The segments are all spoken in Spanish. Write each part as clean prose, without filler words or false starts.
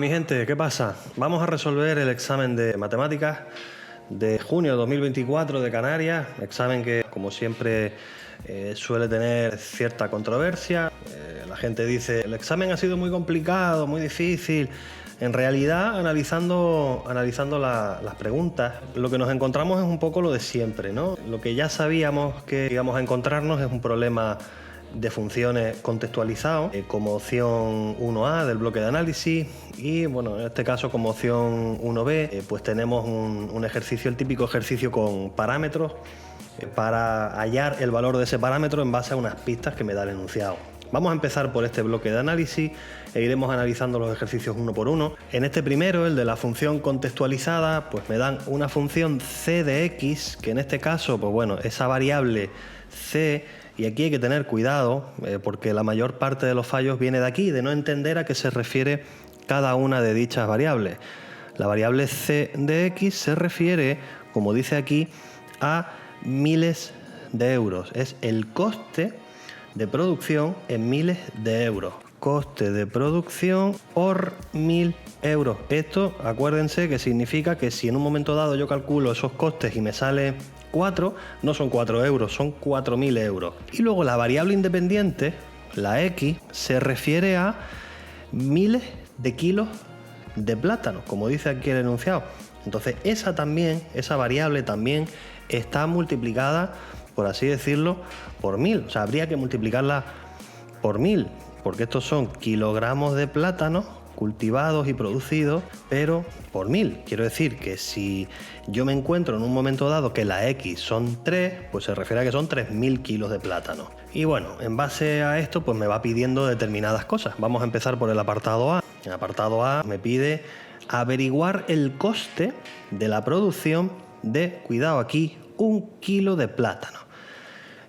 mi gente, ¿qué pasa? Vamos a resolver el examen de matemáticas de junio de 2024 de Canarias, examen que como siempre suele tener cierta controversia. La gente dice, el examen ha sido muy complicado, muy difícil. En realidad, analizando las preguntas, lo que nos encontramos es un poco lo de siempre, ¿no? Lo que ya sabíamos que íbamos a encontrarnos es un problema de funciones contextualizado como opción 1A del bloque de análisis y bueno, en este caso como opción 1B pues tenemos un ejercicio, el típico ejercicio con parámetros para hallar el valor de ese parámetro en base a unas pistas que me da el enunciado. Vamos a empezar por este bloque de análisis e iremos analizando los ejercicios uno por uno. En este primero, el de la función contextualizada, pues me dan una función c de x, que en este caso, pues bueno, esa variable c, y aquí hay que tener cuidado porque la mayor parte de los fallos viene de aquí, de no entender a qué se refiere cada una de dichas variables. La variable c de x se refiere, como dice aquí, a miles de euros. Es el coste de producción en miles de euros. Coste de producción por 1000 euros. Esto, acuérdense que significa que si en un momento dado yo calculo esos costes y me sale 4, no son 4 euros, son 4000 euros. Y luego la variable independiente, la x, se refiere a miles de kilos de plátano, como dice aquí el enunciado. Entonces esa variable también está multiplicada, por así decirlo, por 1000. O sea, habría que multiplicarla por 1000, porque estos son kilogramos de plátano cultivados y producidos, pero por 1000. Quiero decir que si yo me encuentro en un momento dado que la X son 3, pues se refiere a que son 3000 kilos de plátano. Y bueno, en base a esto, pues me va pidiendo determinadas cosas. Vamos a empezar por el apartado A. En el apartado A me pide averiguar el coste de la producción de, cuidado aquí, 1 kilo de plátano.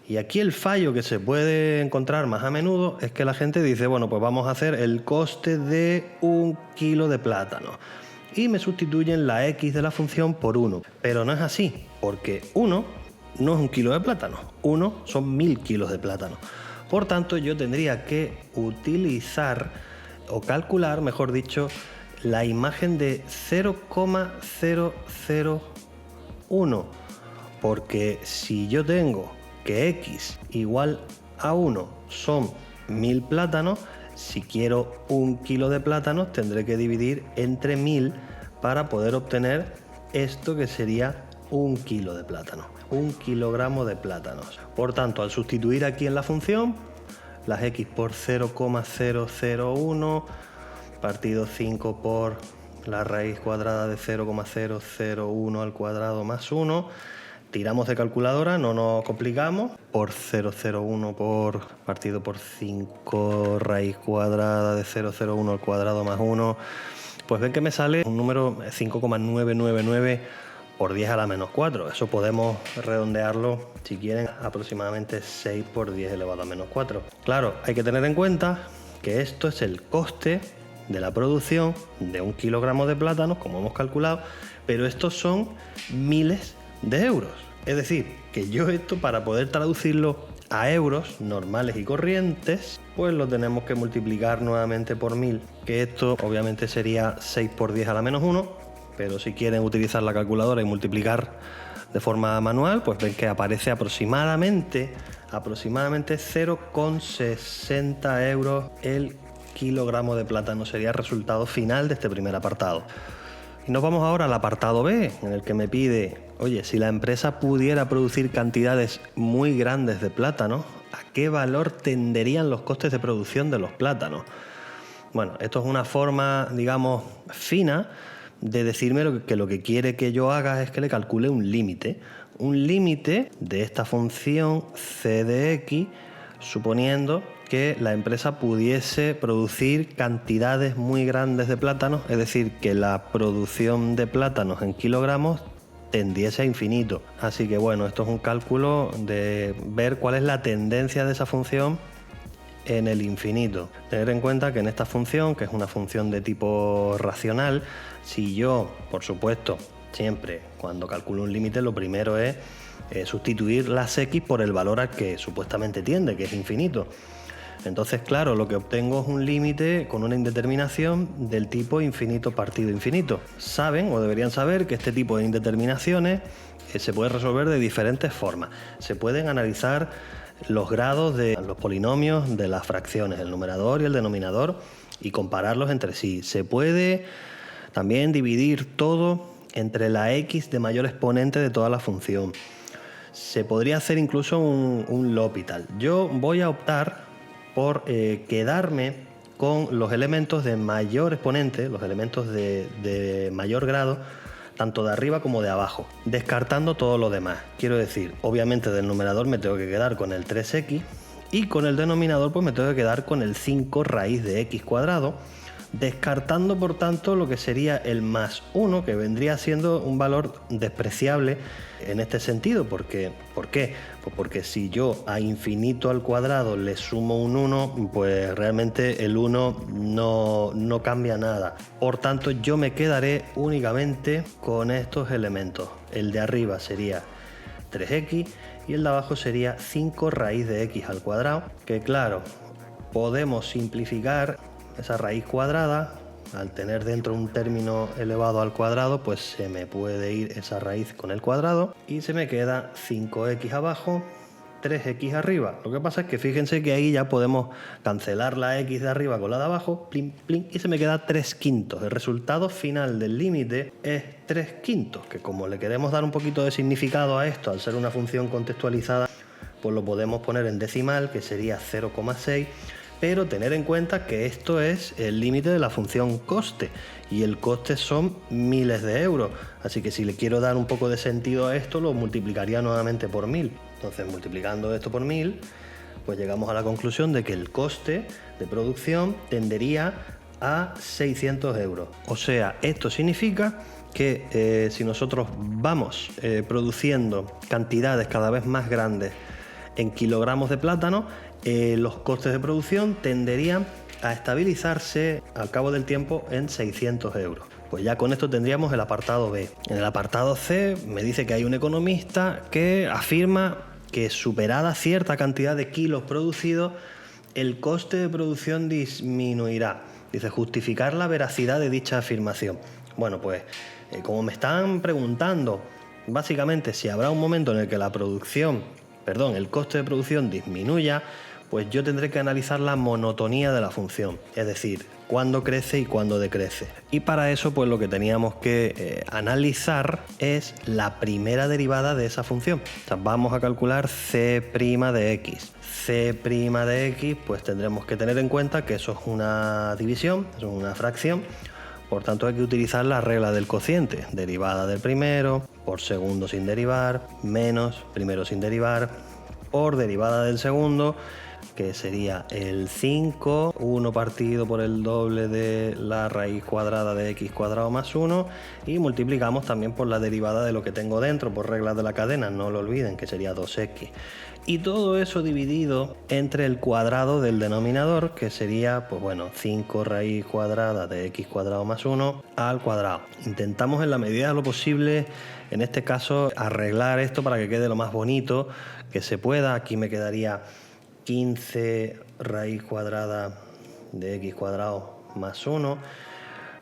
Y aquí el fallo que se puede encontrar más a menudo es que la gente dice, bueno, pues vamos a hacer el coste de 1 kilo de plátano. Y me sustituyen la X de la función por 1. Pero no es así, porque 1 no es 1 kilo de plátano. 1 son 1000 kilos de plátano. Por tanto, yo tendría que utilizar, o calcular, mejor dicho, la imagen de 0,001. Porque si yo tengo que x igual a 1 son 1000 plátanos, si quiero 1 kilo de plátanos tendré que dividir entre 1000 para poder obtener esto que sería 1 kilo de plátano, 1 kilogramo de plátanos. Por tanto, al sustituir aquí en la función las x por 0,001 partido 5 por la raíz cuadrada de 0,001 al cuadrado más 1, tiramos de calculadora, no nos complicamos, por 0,01 por partido por 5 raíz cuadrada de 0,01 al cuadrado más 1, pues ven que me sale un número 5,999 por 10 a la menos 4. Eso podemos redondearlo, si quieren, aproximadamente 6 por 10 elevado a menos 4. Claro, hay que tener en cuenta que esto es el coste de la producción de 1 kilogramo de plátanos, como hemos calculado, pero estos son miles de euros. Es decir, que yo esto, para poder traducirlo a euros normales y corrientes, pues lo tenemos que multiplicar nuevamente por 1000, que esto obviamente sería 6 por 10 a la menos 1, pero si quieren utilizar la calculadora y multiplicar de forma manual, pues ven que aparece aproximadamente 0,60 euros el kilogramo de plátano. Sería el resultado final de este primer apartado. Y nos vamos ahora al apartado B, en el que me pide, oye, si la empresa pudiera producir cantidades muy grandes de plátano, ¿a qué valor tenderían los costes de producción de los plátanos? Bueno, esto es una forma, digamos, fina de decirme que lo que quiere que yo haga es que le calcule un límite de esta función c de x, suponiendo que la empresa pudiese producir cantidades muy grandes de plátanos, es decir, que la producción de plátanos en kilogramos tendiese a infinito. Así que bueno, esto es un cálculo de ver cuál es la tendencia de esa función en el infinito. Tener en cuenta que en esta función, que es una función de tipo racional, si yo, por supuesto, siempre cuando calculo un límite, lo primero es sustituir las x por el valor al que supuestamente tiende, que es infinito. Entonces, claro, lo que obtengo es un límite con una indeterminación del tipo infinito partido infinito. Saben o deberían saber que este tipo de indeterminaciones se puede resolver de diferentes formas. Se pueden analizar los grados de los polinomios de las fracciones, el numerador y el denominador, y compararlos entre sí. Se puede también dividir todo entre la x de mayor exponente de toda la función. Se podría hacer incluso un L'Hopital. Yo voy a optar por quedarme con los elementos de mayor exponente, los elementos de mayor grado, tanto de arriba como de abajo, descartando todo lo demás. Quiero decir, obviamente del numerador me tengo que quedar con el 3x y con el denominador pues me tengo que quedar con el 5 raíz de x cuadrado, descartando por tanto lo que sería el más 1, que vendría siendo un valor despreciable en este sentido. ¿Por qué? Pues porque si yo a infinito al cuadrado le sumo un 1, pues realmente el 1 no cambia nada. Por tanto, yo me quedaré únicamente con estos elementos. El de arriba sería 3x y el de abajo sería 5 raíz de x al cuadrado, que claro, podemos simplificar esa raíz cuadrada. Al tener dentro un término elevado al cuadrado, pues se me puede ir esa raíz con el cuadrado y se me queda 5x abajo, 3x arriba. Lo que pasa es que fíjense que ahí ya podemos cancelar la x de arriba con la de abajo, plin, plin, y se me queda 3/5. El resultado final del límite es 3/5, que como le queremos dar un poquito de significado a esto, al ser una función contextualizada, pues lo podemos poner en decimal, que sería 0,6. Pero tener en cuenta que esto es el límite de la función coste y el coste son miles de euros. Así que si le quiero dar un poco de sentido a esto, lo multiplicaría nuevamente por 1000. Entonces, multiplicando esto por 1000, pues llegamos a la conclusión de que el coste de producción tendería a 600 euros. O sea, esto significa que si nosotros vamos produciendo cantidades cada vez más grandes en kilogramos de plátano, los costes de producción tenderían a estabilizarse al cabo del tiempo en 600 euros. Pues ya con esto tendríamos el apartado B. En el apartado C me dice que hay un economista que afirma que superada cierta cantidad de kilos producidos, el coste de producción disminuirá. Dice, justificar la veracidad de dicha afirmación. Bueno, pues como me están preguntando básicamente si habrá un momento en el que el coste de producción disminuya, pues yo tendré que analizar la monotonía de la función, es decir, cuándo crece y cuándo decrece. Y para eso, pues lo que teníamos que analizar es la primera derivada de esa función. O sea, vamos a calcular c' de x. C' de x, pues tendremos que tener en cuenta que eso es una división, eso es una fracción. Por tanto, hay que utilizar la regla del cociente, derivada del primero, por segundo sin derivar, menos primero sin derivar, por derivada del segundo, que sería el 5, 1 partido por el doble de la raíz cuadrada de x cuadrado más 1, y multiplicamos también por la derivada de lo que tengo dentro, por reglas de la cadena, no lo olviden, que sería 2x. Y todo eso dividido entre el cuadrado del denominador, que sería, pues bueno, 5 raíz cuadrada de x cuadrado más 1 al cuadrado. Intentamos en la medida de lo posible, en este caso, arreglar esto para que quede lo más bonito que se pueda. Aquí me quedaría 15 raíz cuadrada de x cuadrado más 1.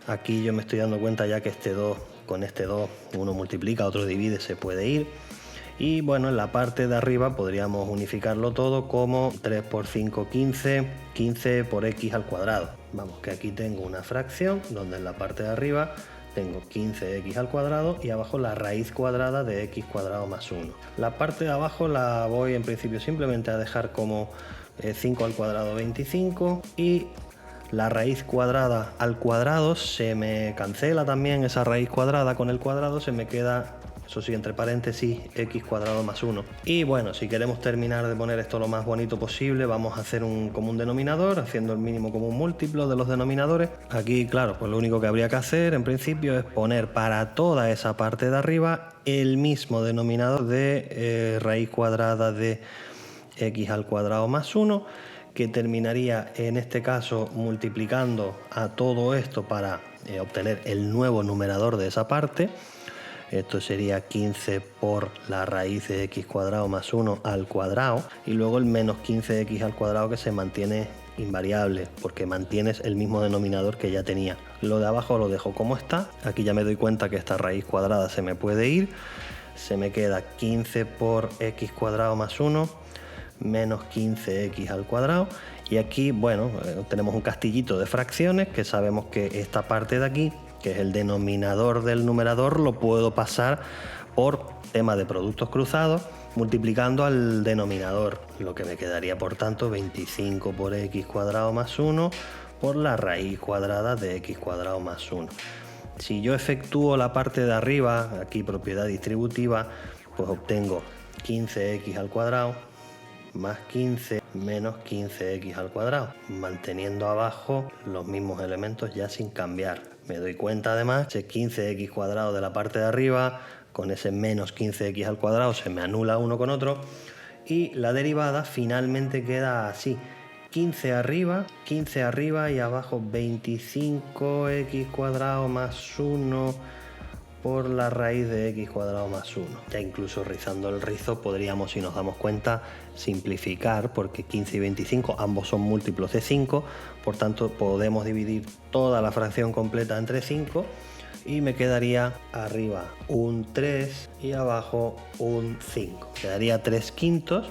Aquí yo me estoy dando cuenta ya que este 2 con este 2 uno multiplica, otro divide, se puede ir. Y bueno, en la parte de arriba podríamos unificarlo todo como 3 por 5, 15, 15 por x al cuadrado. Vamos, que aquí tengo una fracción donde en la parte de arriba tengo 15x al cuadrado y abajo la raíz cuadrada de x cuadrado más 1. La parte de abajo la voy en principio simplemente a dejar como 5 al cuadrado 25, y la raíz cuadrada al cuadrado se me cancela también, esa raíz cuadrada con el cuadrado se me queda, eso sí, entre paréntesis, x cuadrado más 1. Y bueno, si queremos terminar de poner esto lo más bonito posible, vamos a hacer un común denominador, haciendo el mínimo común múltiplo de los denominadores. Aquí, claro, pues lo único que habría que hacer en principio es poner para toda esa parte de arriba el mismo denominador de raíz cuadrada de x al cuadrado más 1, que terminaría en este caso multiplicando a todo esto para obtener el nuevo numerador de esa parte. Esto sería 15 por la raíz de x cuadrado más 1 al cuadrado. Y luego el menos 15x al cuadrado, que se mantiene invariable porque mantienes el mismo denominador que ya tenía. Lo de abajo lo dejo como está. Aquí ya me doy cuenta que esta raíz cuadrada se me puede ir. Se me queda 15 por x cuadrado más 1 menos 15x al cuadrado. Y aquí, bueno, tenemos un castillito de fracciones que sabemos que esta parte de aquí, que es el denominador del numerador, lo puedo pasar por tema de productos cruzados multiplicando al denominador, lo que me quedaría por tanto 25 por x cuadrado más 1 por la raíz cuadrada de x cuadrado más 1. Si yo efectúo la parte de arriba, aquí propiedad distributiva, pues obtengo 15x al cuadrado más 15 menos 15x al cuadrado, manteniendo abajo los mismos elementos ya sin cambiar. Me doy cuenta además que 15x cuadrado de la parte de arriba con ese menos 15x al cuadrado se me anula uno con otro, y la derivada finalmente queda así: 15 arriba y abajo 25x cuadrado más 1 por la raíz de x cuadrado más 1. Ya incluso rizando el rizo podríamos, si nos damos cuenta, simplificar, porque 15 y 25 ambos son múltiplos de 5, por tanto podemos dividir toda la fracción completa entre 5 y me quedaría arriba un 3 y abajo un 5. Quedaría 3 quintos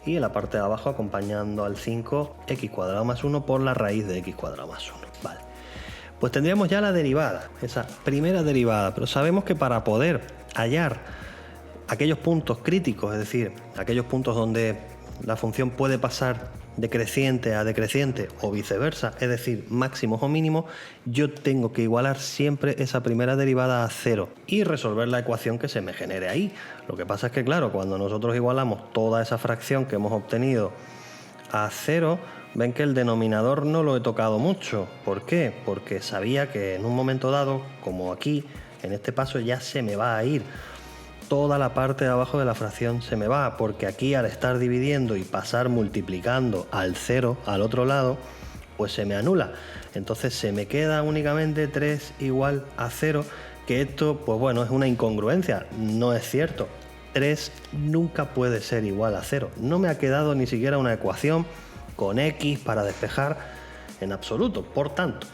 y en la parte de abajo, acompañando al 5, x cuadrado más 1 por la raíz de x cuadrado más 1. Vale. Pues tendríamos ya la derivada, esa primera derivada, pero sabemos que para poder hallar aquellos puntos críticos, es decir, aquellos puntos donde la función puede pasar de creciente a decreciente o viceversa, es decir, máximos o mínimos, yo tengo que igualar siempre esa primera derivada a 0 y resolver la ecuación que se me genere ahí. Lo que pasa es que, claro, cuando nosotros igualamos toda esa fracción que hemos obtenido a 0, ven que el denominador no lo he tocado mucho. ¿Por qué? Porque sabía que en un momento dado, como aquí, en este paso ya se me va a ir. Toda la parte de abajo de la fracción se me va, porque aquí al estar dividiendo y pasar multiplicando al 0 al otro lado, pues se me anula. Entonces se me queda únicamente 3 igual a 0, que esto, pues bueno, es una incongruencia, no es cierto. 3 nunca puede ser igual a 0. No me ha quedado ni siquiera una ecuación con x para despejar en absoluto. Por tanto,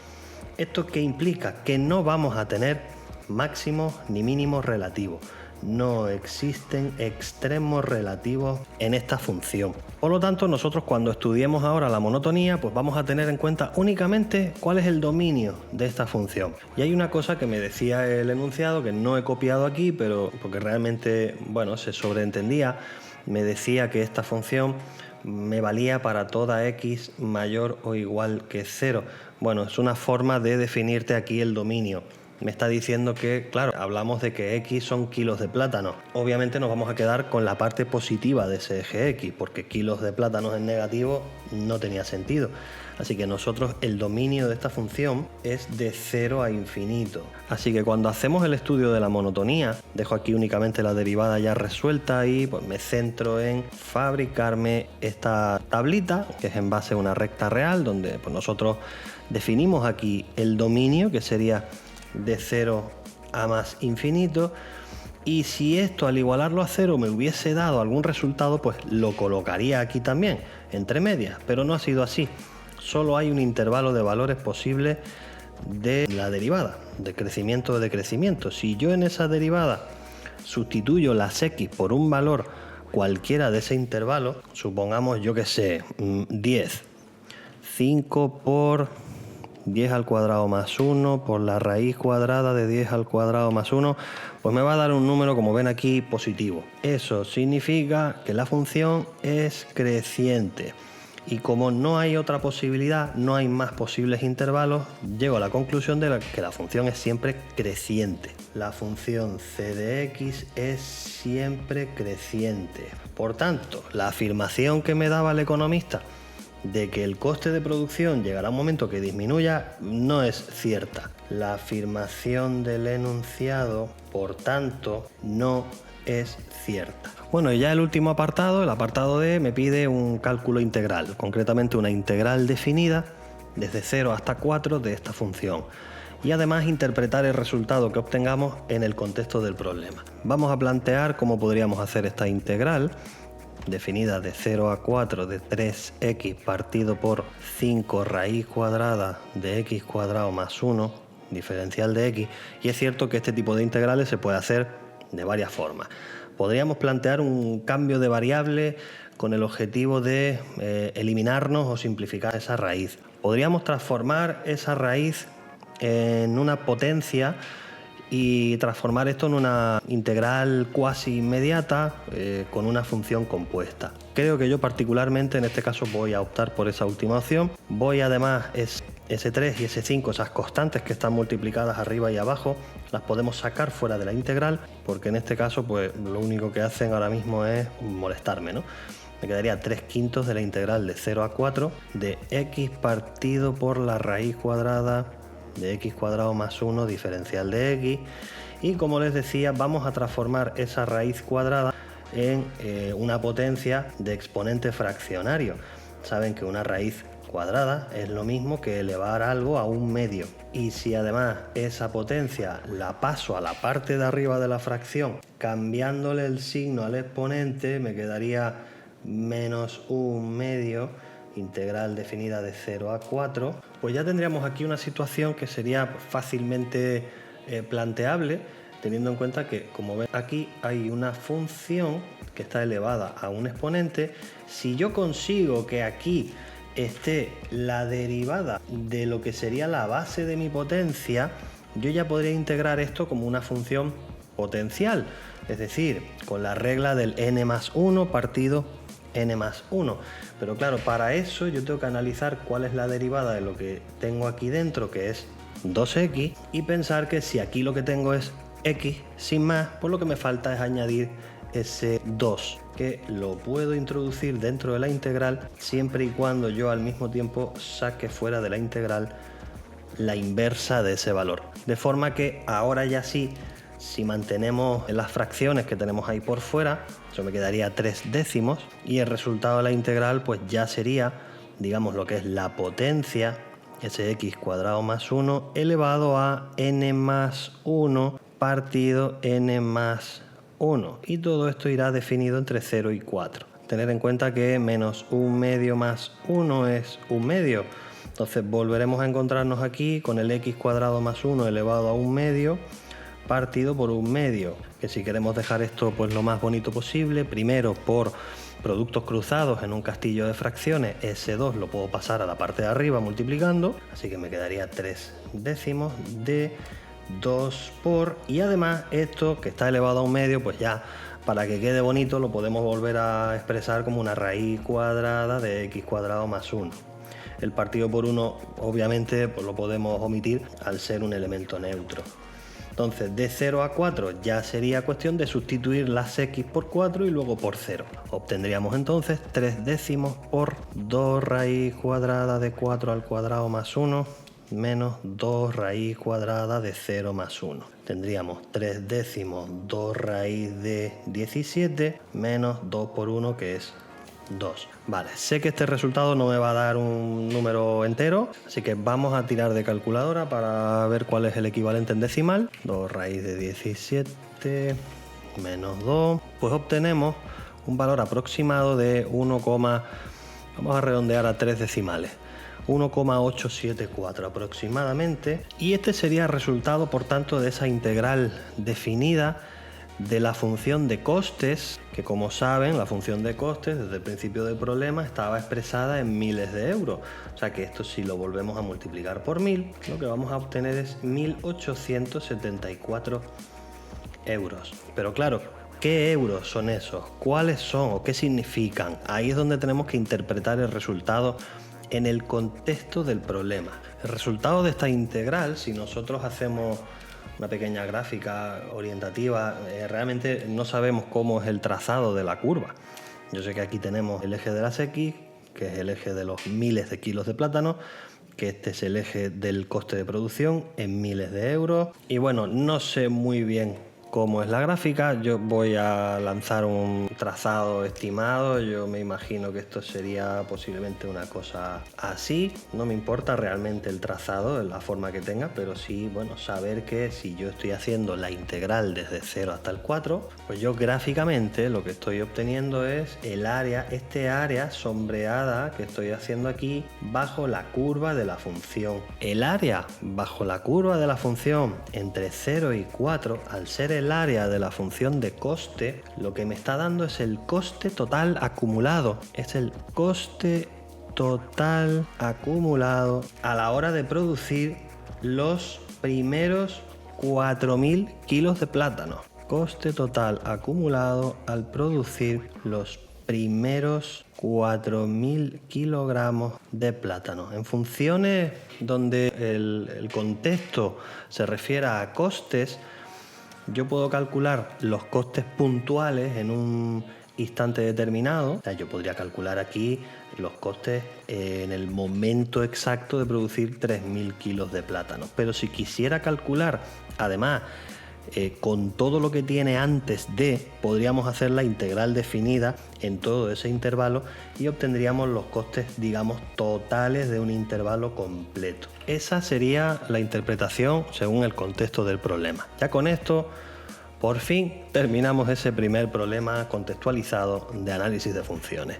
¿esto qué implica? Que no vamos a tener máximos ni mínimos relativos. No existen extremos relativos en esta función. Por lo tanto, nosotros cuando estudiemos ahora la monotonía, pues vamos a tener en cuenta únicamente cuál es el dominio de esta función. Y hay una cosa que me decía el enunciado, que no he copiado aquí, pero porque realmente, bueno, se sobreentendía. Me decía que esta función me valía para toda x mayor o igual que 0. Bueno, es una forma de definirte aquí el dominio. Me está diciendo que, claro, hablamos de que x son kilos de plátano. Obviamente nos vamos a quedar con la parte positiva de ese eje x, porque kilos de plátanos en negativo no tenía sentido. Así que nosotros, el dominio de esta función es de 0 a infinito. Así que cuando hacemos el estudio de la monotonía, dejo aquí únicamente la derivada ya resuelta y pues me centro en fabricarme esta tablita, que es en base a una recta real, donde pues nosotros definimos aquí el dominio, que sería de 0 a más infinito, y si esto al igualarlo a 0 me hubiese dado algún resultado, pues lo colocaría aquí también, entre medias, pero no ha sido así. Solo hay un intervalo de valores posible de la derivada, de crecimiento o decrecimiento. Si yo en esa derivada sustituyo las x por un valor cualquiera de ese intervalo, supongamos, yo que sé, 10, 5 por 10 al cuadrado más 1 por la raíz cuadrada de 10 al cuadrado más 1, pues me va a dar un número, como ven aquí, positivo. Eso significa que la función es creciente. Y como no hay otra posibilidad, no hay más posibles intervalos, llego a la conclusión de que la función es siempre creciente. La función c de x es siempre creciente. Por tanto, la afirmación que me daba el economista de que el coste de producción llegará a un momento que disminuya no es cierta. La afirmación del enunciado, por tanto, no es cierta. Bueno, y ya el último apartado, el apartado D, me pide un cálculo integral, concretamente una integral definida desde 0 hasta 4 de esta función. y además interpretar el resultado que obtengamos en el contexto del problema. Vamos a plantear cómo podríamos hacer esta integral definida de 0 a 4 de 3x partido por 5 raíz cuadrada de x cuadrado más 1 diferencial de x, y es cierto que este tipo de integrales se puede hacer de varias formas. Podríamos plantear un cambio de variable con el objetivo de eliminarnos o simplificar esa raíz. Podríamos transformar esa raíz en una potencia y transformar esto en una integral cuasi inmediata con una función compuesta. Creo que yo particularmente en este caso voy a optar por esa última opción. Voy además S3 y S5, esas constantes que están multiplicadas arriba y abajo, las podemos sacar fuera de la integral, porque en este caso pues lo único que hacen ahora mismo es molestarme, ¿no? Me quedaría 3/5 de la integral de 0 a 4 de x partido por la raíz cuadrada de x cuadrado más 1 diferencial de x, y como les decía, vamos a transformar esa raíz cuadrada en una potencia de exponente fraccionario. Saben que una raíz cuadrada es lo mismo que elevar algo a un medio, y si además esa potencia la paso a la parte de arriba de la fracción cambiándole el signo al exponente, me quedaría menos un medio, integral definida de 0 a 4, pues ya tendríamos aquí una situación que sería fácilmente planteable, teniendo en cuenta que, como ven aquí, hay una función que está elevada a un exponente. Si yo consigo que aquí esté la derivada de lo que sería la base de mi potencia, yo ya podría integrar esto como una función potencial, es decir, con la regla del n más 1 partido n más 1. Pero claro, para eso yo tengo que analizar cuál es la derivada de lo que tengo aquí dentro, que es 2x, y pensar que si aquí lo que tengo es x sin más, pues lo que me falta es añadir ese 2, que lo puedo introducir dentro de la integral siempre y cuando yo al mismo tiempo saque fuera de la integral la inversa de ese valor. De forma que ahora ya sí, si mantenemos las fracciones que tenemos ahí por fuera, eso me quedaría 3/10, y el resultado de la integral pues ya sería, digamos, lo que es la potencia, ese x cuadrado más 1 elevado a n más 1 partido n más 1, y todo esto irá definido entre 0 y 4. Tener en cuenta que menos un medio más 1 es un medio, entonces volveremos a encontrarnos aquí con el x cuadrado más 1 elevado a un medio partido por un medio, que si queremos dejar esto pues lo más bonito posible, primero por productos cruzados en un castillo de fracciones, ese 2 lo puedo pasar a la parte de arriba multiplicando, así que me quedaría 3/10 de 2 por, y además esto que está elevado a un medio, pues ya para que quede bonito lo podemos volver a expresar como una raíz cuadrada de x cuadrado más 1. El partido por 1 obviamente pues lo podemos omitir al ser un elemento neutro. Entonces de 0 a 4 ya sería cuestión de sustituir las x por 4 y luego por 0. Obtendríamos entonces 3/10 por 2 raíz cuadrada de 4 al cuadrado más 1 menos 2 raíz cuadrada de 0 más 1. Tendríamos 3/10 2 raíz de 17 menos 2 por 1, que es 2. Vale, sé que este resultado no me va a dar un número entero, así que vamos a tirar de calculadora para ver cuál es el equivalente en decimal. 2 raíz de 17 menos 2, pues obtenemos un valor aproximado de 1, vamos a redondear a 3 decimales, 1,874 aproximadamente, y este sería el resultado, por tanto, de esa integral definida de la función de costes, que como saben, la función de costes desde el principio del problema estaba expresada en miles de euros. O sea que esto, si lo volvemos a multiplicar por 1000, lo que vamos a obtener es 1874 euros. Pero claro, ¿qué euros son esos? ¿Cuáles son o qué significan? Ahí es donde tenemos que interpretar el resultado en el contexto del problema. El resultado de esta integral, si nosotros hacemos una pequeña gráfica orientativa, realmente no sabemos cómo es el trazado de la curva. Yo sé que aquí tenemos el eje de las X, que es el eje de los miles de kilos de plátano, que este es el eje del coste de producción en miles de euros, y bueno, no sé muy bien cómo es la gráfica. Yo voy a lanzar un trazado estimado. Yo me imagino que esto sería posiblemente una cosa así. No me importa realmente el trazado, la forma que tenga, pero sí, bueno, saber que si yo estoy haciendo la integral desde 0 hasta el 4, pues yo gráficamente lo que estoy obteniendo es el área, este área sombreada que estoy haciendo aquí bajo la curva de la función. El área bajo la curva de la función entre 0 y 4, al ser el área de la función de coste, lo que me está dando es el coste total acumulado. Es el coste total acumulado a la hora de producir los primeros 4.000 kilos de plátano. Coste total acumulado al producir los primeros 4.000 kilogramos de plátano. En funciones donde el contexto se refiera a costes, yo puedo calcular los costes puntuales en un instante determinado. O sea, yo podría calcular aquí los costes en el momento exacto de producir 3.000 kilos de plátano. Pero si quisiera calcular, además, con todo lo que tiene antes de, podríamos hacer la integral definida en todo ese intervalo y obtendríamos los costes, digamos, totales de un intervalo completo. Esa sería la interpretación según el contexto del problema. Ya con esto, por fin, terminamos ese primer problema contextualizado de análisis de funciones.